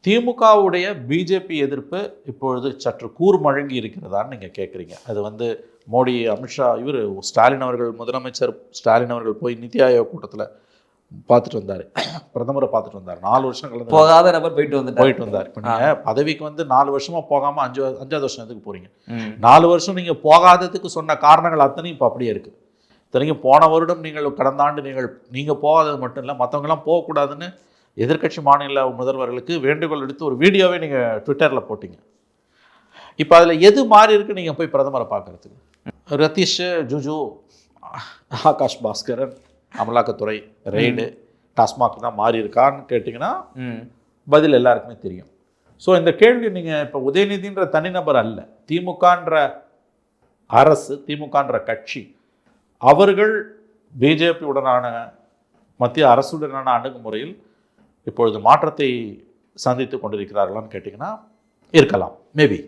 திமுகவுடைய பிஜேபி எதிர்ப்பு இப்பொழுது சற்று கூர்மழங்கி இருக்கிறதான்னு நீங்கள் கேட்குறீங்க. அது வந்து மோடி, அமித்ஷா, இவர் ஸ்டாலின் அவர்கள், முதலமைச்சர் ஸ்டாலின் அவர்கள் போய் நித்தி ஆயோக் கூட்டத்தில் பார்த்துட்டு வந்தார், பிரதமரை பார்த்துட்டு வந்தார். 4 வருஷம் கலந்து போகாத நபர் போயிட்டு வந்தார். இப்போ நீங்கள் பதவிக்கு வந்து 4 வருஷமாக போகாமல் 5வது வருஷம் எதுக்கு போகிறீங்க? 4 வருஷம் நீங்கள் போகாததுக்கு சொன்ன காரணங்கள் அத்தனையும் இப்போ அப்படியே இருக்குது. இத்தனைக்கும் போன வருடம் நீங்கள் கடந்த ஆண்டு நீங்கள் போகாதது மட்டும் இல்லை, மற்றவங்களாம் போகக்கூடாதுன்னு எதிர்க்கட்சி மாநில முதல்வர்களுக்கு வேண்டுகோள் எடுத்து ஒரு வீடியோவே நீங்கள் ட்விட்டரில் போட்டிங்க. இப்போ அதில் எது மாறி இருக்கு நீங்கள் போய் பிரதமரை பார்க்குறதுக்கு? ரதீஷ், ஜுஜு, ஆகாஷ் பாஸ்கரன், அமலாக்கத்துறை, ரெய்டு, டாஸ்மாக் தான் மாறி இருக்கான்னு கேட்டிங்கன்னா பதில் எல்லாருக்குமே தெரியும். ஸோ இந்த கேள்வி நீங்கள் இப்போ உதயநிதின்ற தனிநபர் அல்ல, திமுகன்ற அரசு, திமுகன்ற கட்சி, அவர்கள் பிஜேபியுடனான மத்திய அரசுடனான அணுகுமுறையில் இப்பொழுது மாற்றத்தை சந்தித்து கொண்டிருக்கிறார்களான்னு கேட்டிங்கன்னா இருக்கலாம், மேபி.